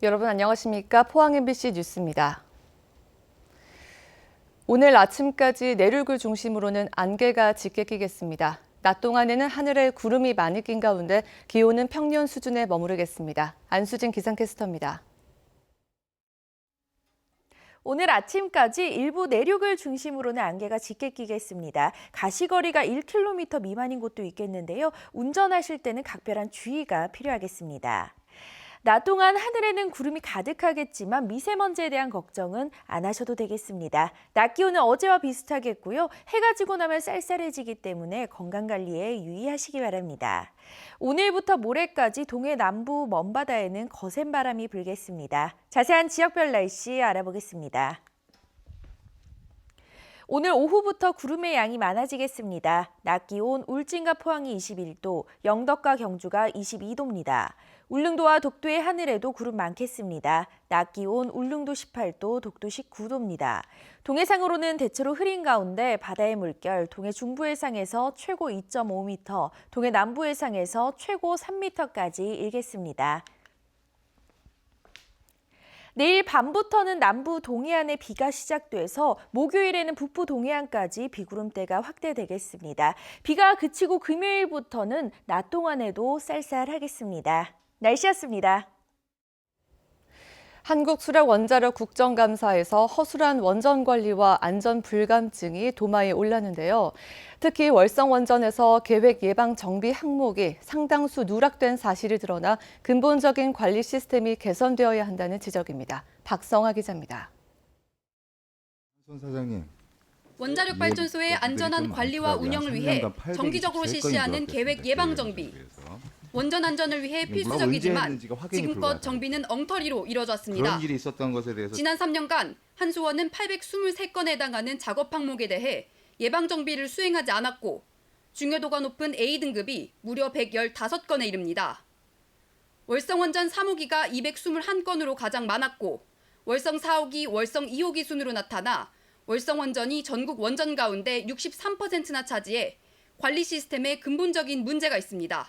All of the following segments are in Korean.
여러분 안녕하십니까? 포항 MBC 뉴스입니다. 오늘 아침까지 내륙을 중심으로는 안개가 짙게 끼겠습니다. 낮 동안에는 하늘에 구름이 많이 낀 가운데 기온은 평년 수준에 머무르겠습니다. 안수진 기상캐스터입니다. 오늘 아침까지 일부 내륙을 중심으로는 안개가 짙게 끼겠습니다. 가시거리가 1km 미만인 곳도 있겠는데요. 운전하실 때는 각별한 주의가 필요하겠습니다. 낮 동안 하늘에는 구름이 가득하겠지만 미세먼지에 대한 걱정은 안 하셔도 되겠습니다. 낮 기온은 어제와 비슷하겠고요. 해가 지고 나면 쌀쌀해지기 때문에 건강관리에 유의하시기 바랍니다. 오늘부터 모레까지 동해 남부 먼바다에는 거센 바람이 불겠습니다. 자세한 지역별 날씨 알아보겠습니다. 오늘 오후부터 구름의 양이 많아지겠습니다. 낮 기온 울진과 포항이 21도, 영덕과 경주가 22도입니다. 울릉도와 독도의 하늘에도 구름 많겠습니다. 낮 기온 울릉도 18도, 독도 19도입니다. 동해상으로는 대체로 흐린 가운데 바다의 물결 동해 중부 해상에서 최고 2.5m, 동해 남부 해상에서 최고 3m까지 일겠습니다. 내일 밤부터는 남부 동해안에 비가 시작돼서 목요일에는 북부 동해안까지 비구름대가 확대되겠습니다. 비가 그치고 금요일부터는 낮 동안에도 쌀쌀하겠습니다. 날씨였습니다. 한국수력원자력 국정감사에서 허술한 원전 관리와 안전 불감증이 도마에 올랐는데요. 특히 월성원전에서 계획 예방 정비 항목이 상당수 누락된 사실이 드러나 근본적인 관리 시스템이 개선되어야 한다는 지적입니다. 박성아 기자입니다. 손 사장님. 원자력 발전소의 안전한 관리와 운영을 위해 정기적으로 실시하는 계획 예방 정비. 원전 안전을 위해 필수적이지만 지금껏 정비는 엉터리로 이뤄졌습니다. 그런 일이 있었던 것에 대해서 지난 3년간 한수원은 823건에 해당하는 작업 항목에 대해 예방 정비를 수행하지 않았고 중요도가 높은 A등급이 무려 115건에 이릅니다. 월성원전 3호기가 221건으로 가장 많았고 월성 4호기, 월성 2호기 순으로 나타나 월성원전이 전국 원전 가운데 63%나 차지해 관리 시스템에 근본적인 문제가 있습니다.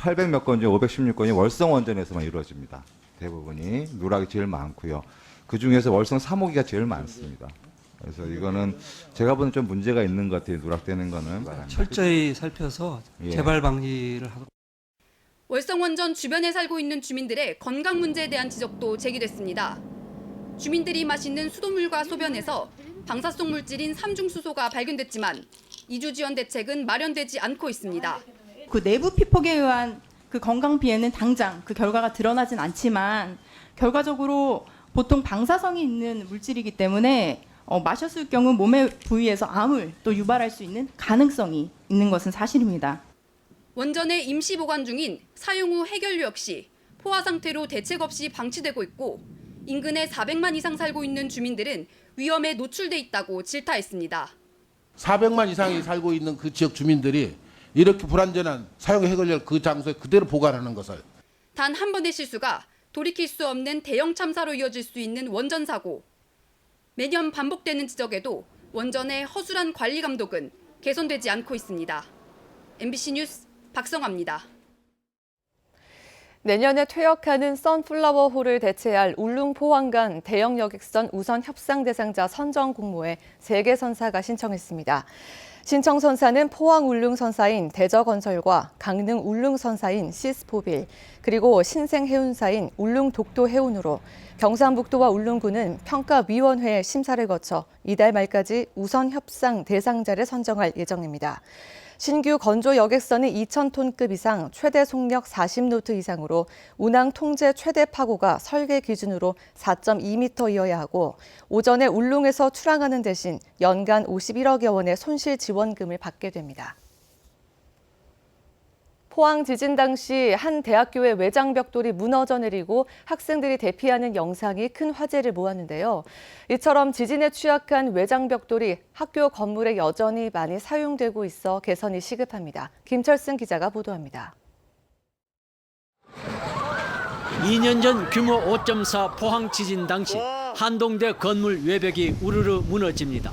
800몇 건 중 516건이 월성 원전에서만 이루어집니다. 대부분이 누락이 제일 많고요. 그중에서 월성 3호기가 제일 많습니다. 그래서 이거는 제가 보는 좀 문제가 있는 것 같아요. 누락되는 거는. 철저히 살펴서 재발 방지를 하도록. 월성 원전 주변에 살고 있는 주민들의 건강 문제에 대한 지적도 제기됐습니다. 주민들이 마시는 수돗물과 소변에서 방사성 물질인 삼중수소가 발견됐지만 이주 지원 대책은 마련되지 않고 있습니다. 그 내부 피폭에 의한 그 건강 피해는 당장 그 결과가 드러나진 않지만 결과적으로 보통 방사성이 있는 물질이기 때문에 마셨을 경우 몸의 부위에서 암을 또 유발할 수 있는 가능성이 있는 것은 사실입니다. 원전에 임시 보관 중인 사용 후 해결류 역시 포화 상태로 대책 없이 방치되고 있고 인근에 400만 이상 살고 있는 주민들은 위험에 노출돼 있다고 질타했습니다. 400만 이상이 살고 있는 그 지역 주민들이 이렇게 불안전한 사용 해결료를 그 장소에 그대로 보관하는 것을 단 한 번의 실수가 돌이킬 수 없는 대형 참사로 이어질 수 있는 원전 사고. 매년 반복되는 지적에도 원전의 허술한 관리 감독은 개선되지 않고 있습니다. MBC 뉴스 박성아입니다. 내년에 퇴역하는 선플라워홀을 대체할 울릉포항 간 대형 여객선 우선 협상 대상자 선정 공모에 3개 선사가 신청했습니다. 신청 선사는 포항 울릉 선사인 대저건설과 강릉 울릉 선사인 시스포빌, 그리고 신생 해운사인 울릉 독도 해운으로 경상북도와 울릉군은 평가위원회의 심사를 거쳐 이달 말까지 우선 협상 대상자를 선정할 예정입니다. 신규 건조 여객선은 2,000톤급 이상 최대 속력 40노트 이상으로 운항 통제 최대 파고가 설계 기준으로 4.2m이어야 하고 오전에 울릉에서 출항하는 대신 연간 51억여 원의 손실 지원금을 받게 됩니다. 포항 지진 당시 한 대학교의 외장 벽돌이 무너져 내리고 학생들이 대피하는 영상이 큰 화제를 모았는데요. 이처럼 지진에 취약한 외장 벽돌이 학교 건물에 여전히 많이 사용되고 있어 개선이 시급합니다. 김철승 기자가 보도합니다. 2년 전 규모 5.4 포항 지진 당시 한동대 건물 외벽이 우르르 무너집니다.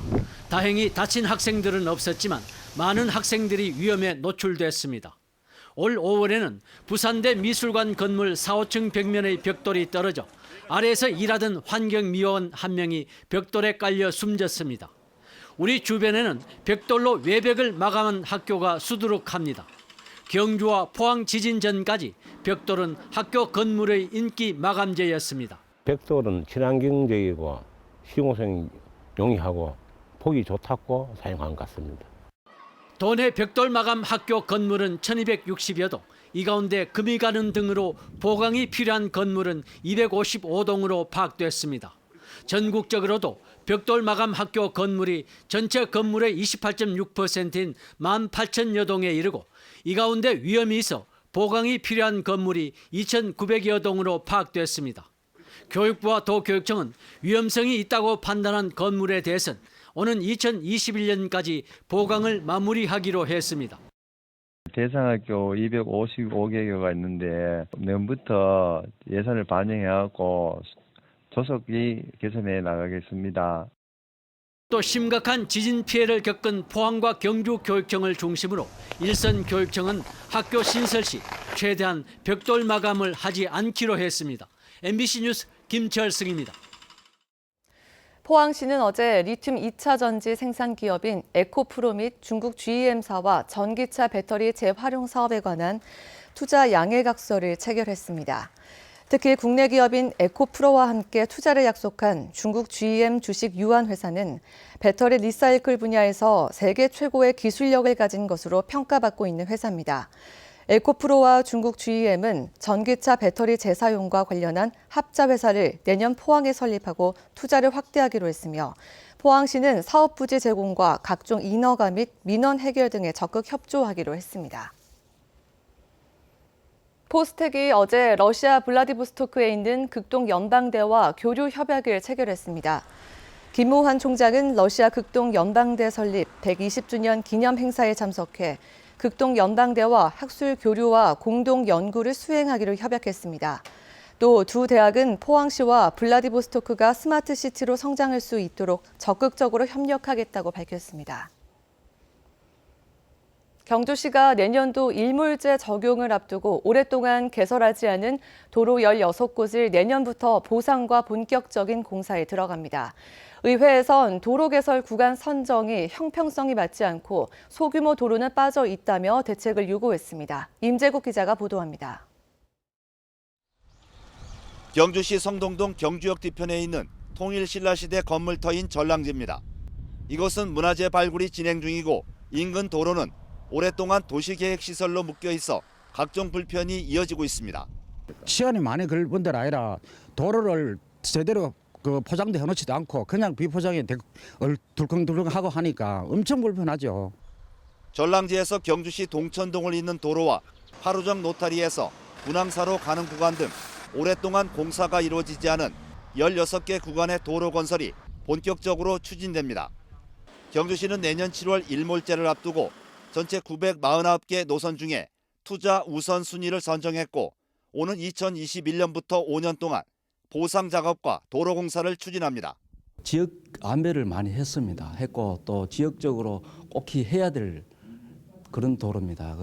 다행히 다친 학생들은 없었지만 많은 학생들이 위험에 노출됐습니다. 올 5월에는 부산대 미술관 건물 4, 5층 벽면의 벽돌이 떨어져 아래에서 일하던 환경미화원 한 명이 벽돌에 깔려 숨졌습니다. 우리 주변에는 벽돌로 외벽을 마감한 학교가 수두룩합니다. 경주와 포항 지진 전까지 벽돌은 학교 건물의 인기 마감재였습니다. 벽돌은 친환경적이고 시공성이 용이하고 보기 좋다고 사용한 것 같습니다. 도내 벽돌 마감 학교 건물은 1260여 동, 이 가운데 금이 가는 등으로 보강이 필요한 건물은 255동으로 파악됐습니다. 전국적으로도 벽돌 마감 학교 건물이 전체 건물의 28.6%인 18,000여 동에 이르고 이 가운데 위험이 있어 보강이 필요한 건물이 2,900여 동으로 파악됐습니다. 교육부와 도교육청은 위험성이 있다고 판단한 건물에 대해서는 오는 2021년까지 보강을 마무리하기로 했습니다. 대상학교 255개교가 있는데 내년부터 예산을 반영해갖고 조속히 개선해 나가겠습니다. 또 심각한 지진 피해를 겪은 포항과 경주 교육청을 중심으로 일선 교육청은 학교 신설 시 최대한 벽돌 마감을 하지 않기로 했습니다. MBC 뉴스 김철승입니다. 포항시는 어제 리튬 2차 전지 생산 기업인 에코프로 및 중국 GEM사와 전기차 배터리 재활용 사업에 관한 투자 양해각서를 체결했습니다. 특히 국내 기업인 에코프로와 함께 투자를 약속한 중국 GM 주식 유한회사는 배터리 리사이클 분야에서 세계 최고의 기술력을 가진 것으로 평가받고 있는 회사입니다. 에코프로와 중국 GEM은 전기차 배터리 재사용과 관련한 합자 회사를 내년 포항에 설립하고 투자를 확대하기로 했으며 포항시는 사업 부지 제공과 각종 인허가 및 민원 해결 등에 적극 협조하기로 했습니다. 포스텍이 어제 러시아 블라디보스토크에 있는 극동 연방대와 교류 협약을 체결했습니다. 김무환 총장은 러시아 극동 연방대 설립 120주년 기념 행사에 참석해 극동 연방대와 학술 교류와 공동 연구를 수행하기로 협약했습니다. 또 두 대학은 포항시와 블라디보스토크가 스마트 시티로 성장할 수 있도록 적극적으로 협력하겠다고 밝혔습니다. 경주시가 내년도 일몰제 적용을 앞두고 오랫동안 개설하지 않은 도로 16곳을 내년부터 보상과 본격적인 공사에 들어갑니다. 의회에선 도로 개설 구간 선정이 형평성이 맞지 않고 소규모 도로는 빠져 있다며 대책을 요구했습니다. 임재국 기자가 보도합니다. 경주시 성동동 경주역 뒤편에 있는 통일신라시대 건물터인 전랑지입니다. 이곳은 문화재 발굴이 진행 중이고 인근 도로는 오랫동안 도시계획시설로 묶여 있어 각종 불편이 이어지고 있습니다. 시간이 많이 걸릴 뿐들 아니라 도로를 제대로 포장도 해놓지도 않고 그냥 비포장에 덜컹덜컹하고 하니까 엄청 불편하죠. 전랑지에서 경주시 동천동을 잇는 도로와 하루정 노타리에서 분항사로 가는 구간 등 오랫동안 공사가 이루어지지 않은 16개 구간의 도로 건설이 본격적으로 추진됩니다. 경주시는 내년 7월 일몰제를 앞두고 전체 949개 노선 중에 투자 우선순위를 선정했고 오는 2021년부터 5년 동안 보상 작업과 도로 공사를 추진합니다. 지역 안배를 많이 했고 또 지역적으로 꼭 해야 될 그런 도로입니다.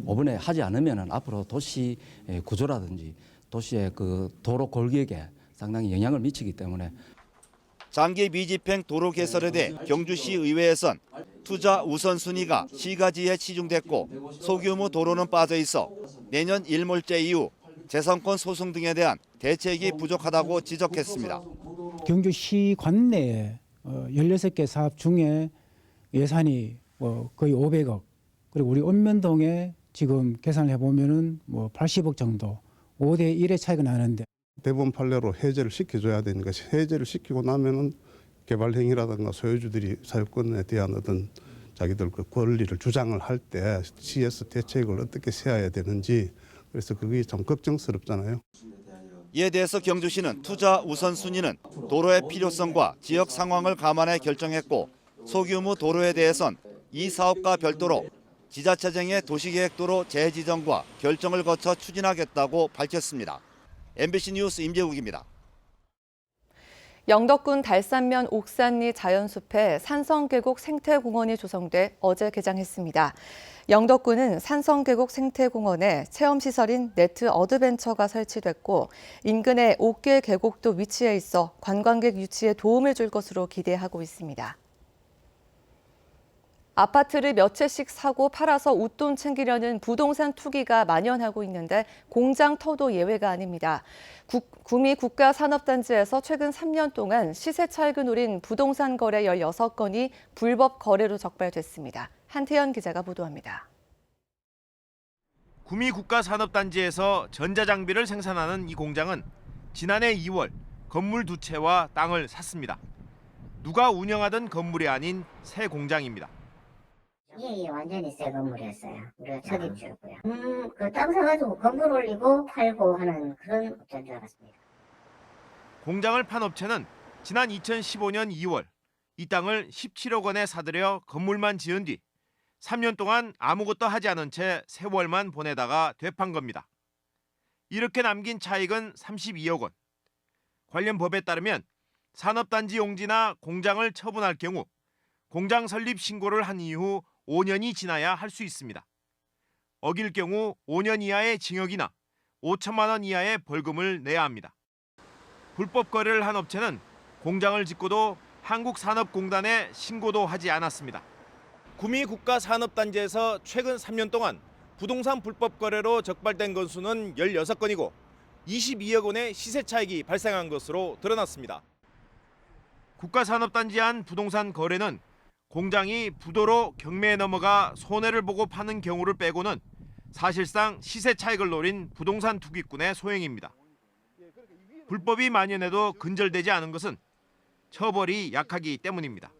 이번에 하지 않으면 앞으로 도시 구조라든지 도시의 도로 골격에 상당히 영향을 미치기 때문에 장기 미집행 도로 개설에 대해 경주시 의회에선 투자 우선순위가 시가지에 치중됐고 소규모 도로는 빠져 있어 내년 일몰제 이후 재선권 소송 등에 대한 대책이 부족하다고 지적했습니다. 경주시 관내에 16개 사업 중에 예산이 거의 500억, 그리고 우리 읍면동에 지금 계산을 해보면은 80억 정도, 5대 1의 차이가 나는데 대법원 판례로 해제를 시켜줘야 되니까 해제를 시키고 나면은 개발 행위라든가 소유주들이 사유권에 대한 어떤 자기들 그 권리를 주장을 할 때 시에서 대책을 어떻게 세워야 되는지, 그래서 그게 참 걱정스럽잖아요. 이에 대해서 경주시는 투자 우선순위는 도로의 필요성과 지역 상황을 감안해 결정했고 소규모 도로에 대해선 이 사업과 별도로 지자체장의 도시계획도로 재지정과 결정을 거쳐 추진하겠다고 밝혔습니다. MBC 뉴스 임재욱입니다. 영덕군 달산면 옥산리 자연숲에 산성계곡 생태공원이 조성돼 어제 개장했습니다. 영덕군은 산성계곡 생태공원에 체험시설인 네트 어드벤처가 설치됐고 인근에 5개 계곡도 위치해 있어 관광객 유치에 도움을 줄 것으로 기대하고 있습니다. 아파트를 몇 채씩 사고 팔아서 웃돈 챙기려는 부동산 투기가 만연하고 있는데 공장터도 예외가 아닙니다. 구미 국가산업단지에서 최근 3년 동안 시세 차익을 노린 부동산 거래 16건이 불법 거래로 적발됐습니다. 한태현 기자가 보도합니다. 구미 국가산업단지에서 전자장비를 생산하는 이 공장은 지난해 2월 건물 2채와 땅을 샀습니다. 누가 운영하던 건물이 아닌 새 공장입니다. 예, 완전히 새 건물이었어요. 우리가 첫 입주였고요. 그 땅 사가지고 건물 올리고 팔고 하는 그런 업체인 줄 알았습니다. 공장을 판 업체는 지난 2015년 2월 이 땅을 17억 원에 사들여 건물만 지은 뒤 3년 동안 아무것도 하지 않은 채 세월만 보내다가 되판 겁니다. 이렇게 남긴 차익은 32억 원. 관련 법에 따르면 산업단지 용지나 공장을 처분할 경우 공장 설립 신고를 한 이후 5년이 지나야 할 수 있습니다. 어길 경우 5년 이하의 징역이나 5천만 원 이하의 벌금을 내야 합니다. 불법 거래를 한 업체는 공장을 짓고도 한국산업공단에 신고도 하지 않았습니다. 구미 국가산업단지에서 최근 3년 동안 부동산 불법 거래로 적발된 건수는 16건이고 22억 원의 시세 차익이 발생한 것으로 드러났습니다. 국가산업단지 안 부동산 거래는 공장이 부도로 경매에 넘어가 손해를 보고 파는 경우를 빼고는 사실상 시세 차익을 노린 부동산 투기꾼의 소행입니다. 불법이 만연해도 근절되지 않은 것은 처벌이 약하기 때문입니다.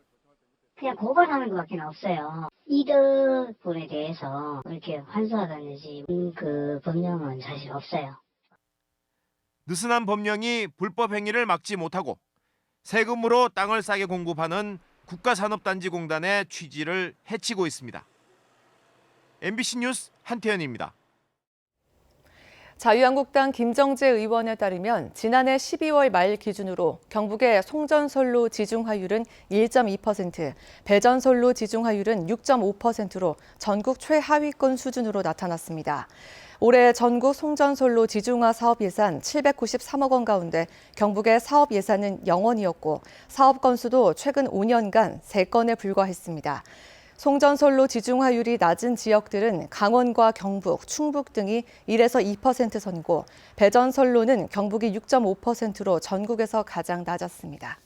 그냥 고발하는 것밖에 없어요. 이득분에 대해서 이렇게 환수하다든지 그 법령은 사실 없어요. 느슨한 법령이 불법 행위를 막지 못하고 세금으로 땅을 싸게 공급하는 국가산업단지공단의 취지를 해치고 있습니다. MBC 뉴스 한태현입니다. 자유한국당 김정재 의원에 따르면 지난해 12월 말 기준으로 경북의 송전솔로 지중화율은 1.2%, 배전솔로 지중화율은 6.5%로 전국 최하위권 수준으로 나타났습니다. 올해 전국 송전솔로 지중화 사업 예산 793억 원 가운데 경북의 사업 예산은 0원이었고 사업 건수도 최근 5년간 3건에 불과했습니다. 송전솔로 지중화율이 낮은 지역들은 강원과 경북, 충북 등이 1에서 2% 선이고 배전솔로는 경북이 6.5%로 전국에서 가장 낮았습니다.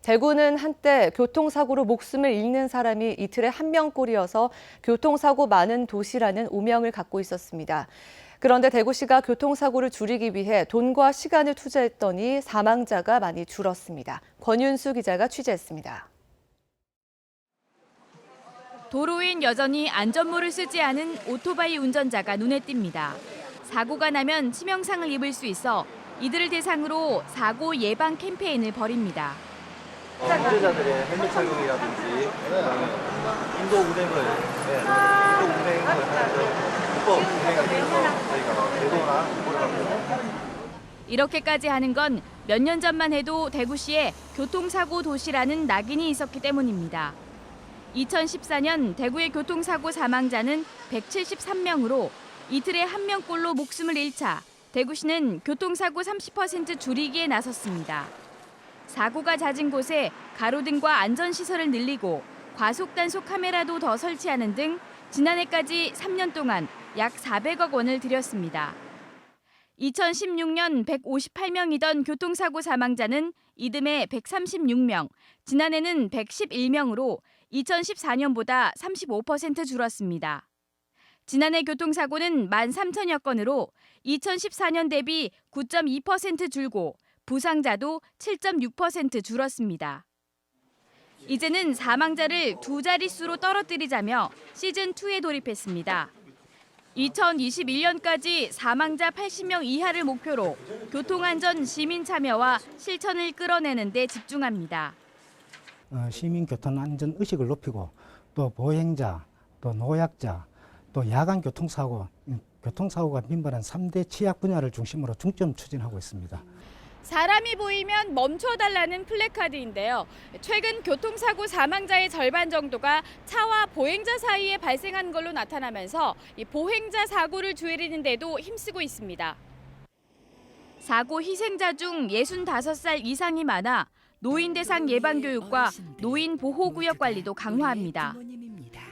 대구는 한때 교통사고로 목숨을 잃는 사람이 이틀에 1명꼴이어서 교통사고 많은 도시라는 오명을 갖고 있었습니다. 그런데 대구시가 교통사고를 줄이기 위해 돈과 시간을 투자했더니 사망자가 많이 줄었습니다. 권윤수 기자가 취재했습니다. 도로엔 여전히 안전모를 쓰지 않은 오토바이 운전자가 눈에 띕니다. 사고가 나면 치명상을 입을 수 있어 이들을 대상으로 사고 예방 캠페인을 벌입니다. 운전자들의 헬멧 착용이라든지 인도 운행을 불법 운행에 대해서 저희가 제도나 정보를 받고 이렇게까지 하는 건 몇 년 전만 해도 대구시에 교통사고 도시라는 낙인이 있었기 때문입니다. 2014년 대구의 교통사고 사망자는 173명으로 이틀에 1명꼴로 목숨을 잃자 대구시는 교통사고 30% 줄이기에 나섰습니다. 사고가 잦은 곳에 가로등과 안전시설을 늘리고 과속단속 카메라도 더 설치하는 등 지난해까지 3년 동안 약 400억 원을 들였습니다. 2016년 158명이던 교통사고 사망자는 이듬해 136명, 지난해는 111명으로 2014년보다 35% 줄었습니다. 지난해 교통사고는 13,000여 건으로 2014년 대비 9.2% 줄고 부상자도 7.6% 줄었습니다. 이제는 사망자를 두 자릿수로 떨어뜨리자며 시즌2에 돌입했습니다. 2021년까지 사망자 80명 이하를 목표로 교통안전 시민 참여와 실천을 끌어내는 데 집중합니다. 시민 교통안전 의식을 높이고 또 보행자, 또 노약자, 또 야간 교통사고가 빈번한 3대 취약 분야를 중심으로 중점 추진하고 있습니다. 사람이 보이면 멈춰달라는 플래카드인데요. 최근 교통사고 사망자의 절반 정도가 차와 보행자 사이에 발생한 걸로 나타나면서 이 보행자 사고를 줄이는 데도 힘쓰고 있습니다. 사고 희생자 중 65살 이상이 많아 노인 대상 예방 교육과 노인 보호 구역 관리도 강화합니다.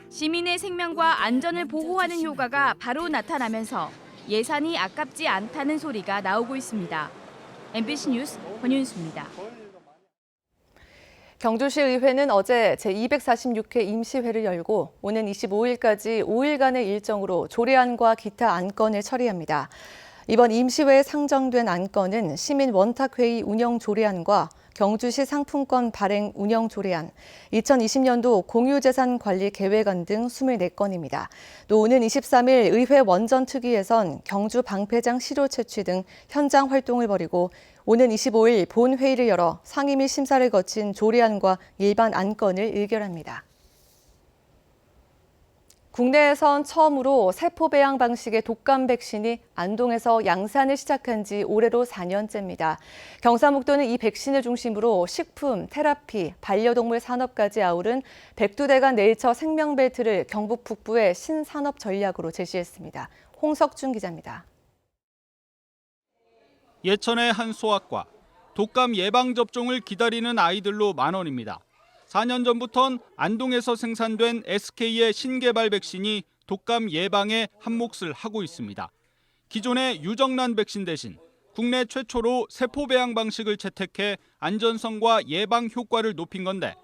시민의 생명과 안전을 보호하는 효과가 바로 나타나면서 예산이 아깝지 않다는 소리가 나오고 있습니다. MBC 뉴스 권윤수입니다. 경주시 의회는 어제 제246회 임시회를 열고 오는 25일까지 5일간의 일정으로 조례안과 기타 안건을 처리합니다. 이번 임시회에 상정된 안건은 시민 원탁회의 운영 조례안과 경주시 상품권 발행 운영 조례안, 2020년도 공유재산 관리 계획안 등 24건입니다. 또 오는 23일 의회 원전특위에선 경주 방패장 시료 채취 등 현장 활동을 벌이고 오는 25일 본회의를 열어 상임 및 심사를 거친 조례안과 일반 안건을 의결합니다. 국내에선 처음으로 세포 배양 방식의 독감 백신이 안동에서 양산을 시작한 지 올해로 4년째입니다. 경상북도는 이 백신을 중심으로 식품, 테라피, 반려동물 산업까지 아우른 백두대간 네이처 생명벨트를 경북 북부의 신산업 전략으로 제시했습니다. 홍석준 기자입니다. 예천의 한 소아과, 독감 예방접종을 기다리는 아이들로 만원입니다. 4년 전부턴 안동에서 생산된 SK의 신개발 백신이 독감 예방에 한몫을 하고 있습니다. 기존의 유정란 백신 대신 국내 최초로 세포 배양 방식을 채택해 안전성과 예방 효과를 높인 건데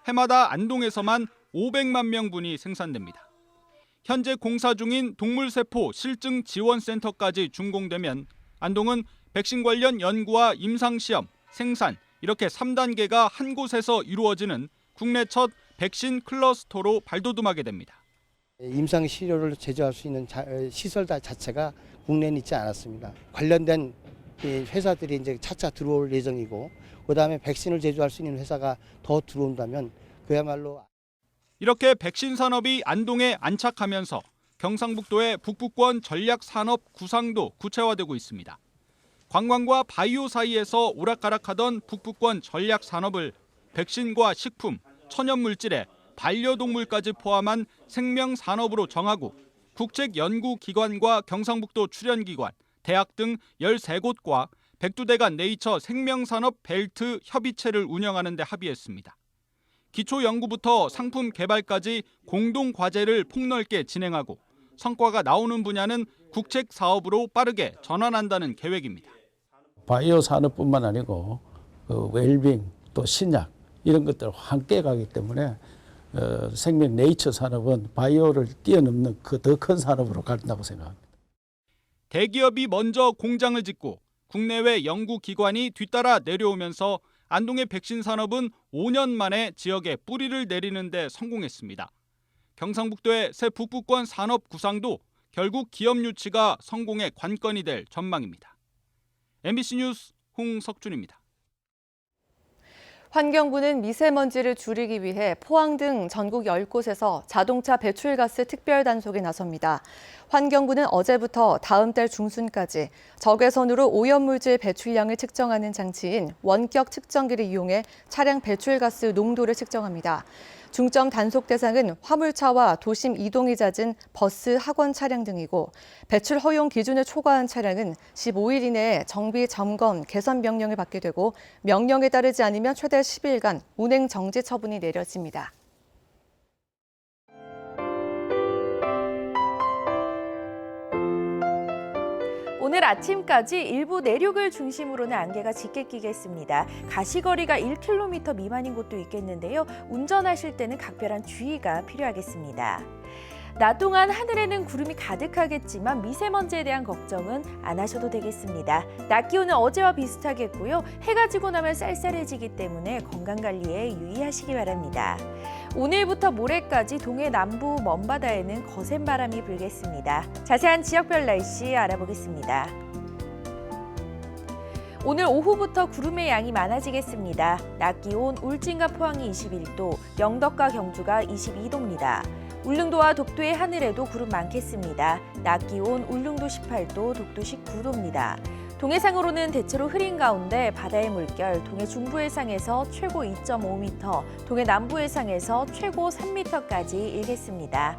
해마다 안동에서만 500만 명분이 생산됩니다. 현재 공사 중인 동물세포 실증 지원센터까지 준공되면 안동은 백신 관련 연구와 임상시험, 생산 이렇게 3단계가 한 곳에서 이루어지는 국내 첫 백신 클러스터로 발돋움하게 됩니다. 임상 시료를 제조할 수 있는 시설 자체가 국내에 있지 않았습니다. 관련된 회사들이 이제 차차 들어올 예정이고, 그다음에 백신을 제조할 수 있는 회사가 더 들어온다면 그야말로 이렇게 백신 산업이 안동에 안착하면서 경상북도의 북부권 전략 산업 구상도 구체화되고 있습니다. 관광과 바이오 사이에서 오락가락하던 북부권 전략 산업을 백신과 식품, 천연물질에 반려동물까지 포함한 생명산업으로 정하고 국책연구기관과 경상북도 출연기관, 대학 등 13곳과 백두대간 네이처 생명산업 벨트 협의체를 운영하는 데 합의했습니다. 기초연구부터 상품 개발까지 공동과제를 폭넓게 진행하고 성과가 나오는 분야는 국책사업으로 빠르게 전환한다는 계획입니다. 바이오 산업뿐만 아니고 웰빙 또 신약 이런 것들 함께 가기 때문에 생명 네이처 산업은 바이오를 뛰어넘는 그 더 큰 산업으로 간다고 생각합니다. 대기업이 먼저 공장을 짓고 국내외 연구기관이 뒤따라 내려오면서 안동의 백신 산업은 5년 만에 지역에 뿌리를 내리는 데 성공했습니다. 경상북도의 새 북부권 산업 구상도 결국 기업 유치가 성공의 관건이 될 전망입니다. MBC 뉴스 홍석준입니다. 환경부는 미세먼지를 줄이기 위해 포항 등 전국 10곳에서 자동차 배출가스 특별 단속에 나섭니다. 환경부는 어제부터 다음 달 중순까지 적외선으로 오염물질 배출량을 측정하는 장치인 원격 측정기를 이용해 차량 배출가스 농도를 측정합니다. 중점 단속 대상은 화물차와 도심 이동이 잦은 버스, 학원 차량 등이고 배출 허용 기준을 초과한 차량은 15일 이내에 정비, 점검, 개선 명령을 받게 되고 명령에 따르지 않으면 최대 10일간 운행 정지 처분이 내려집니다. 오늘 아침까지 일부 내륙을 중심으로는 안개가 짙게 끼겠습니다. 가시거리가 1km 미만인 곳도 있겠는데요. 운전하실 때는 각별한 주의가 필요하겠습니다. 낮 동안 하늘에는 구름이 가득하겠지만 미세먼지에 대한 걱정은 안 하셔도 되겠습니다. 낮 기온은 어제와 비슷하겠고요. 해가 지고 나면 쌀쌀해지기 때문에 건강관리에 유의하시기 바랍니다. 오늘부터 모레까지 동해 남부 먼바다에는 거센 바람이 불겠습니다. 자세한 지역별 날씨 알아보겠습니다. 오늘 오후부터 구름의 양이 많아지겠습니다. 낮 기온 울진과 포항이 21도, 영덕과 경주가 22도입니다. 울릉도와 독도의 하늘에도 구름 많겠습니다. 낮 기온 울릉도 18도, 독도 19도입니다. 동해상으로는 대체로 흐린 가운데 바다의 물결 동해 중부 해상에서 최고 2.5m, 동해 남부 해상에서 최고 3m까지 일겠습니다.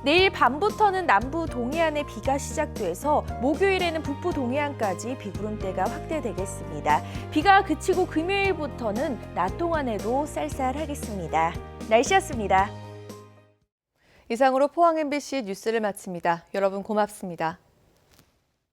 내일 밤부터는 남부 동해안에 비가 시작돼서 목요일에는 북부 동해안까지 비구름대가 확대되겠습니다. 비가 그치고 금요일부터는 낮 동안에도 쌀쌀하겠습니다. 날씨였습니다. 이상으로 포항 MBC 뉴스를 마칩니다. 여러분 고맙습니다.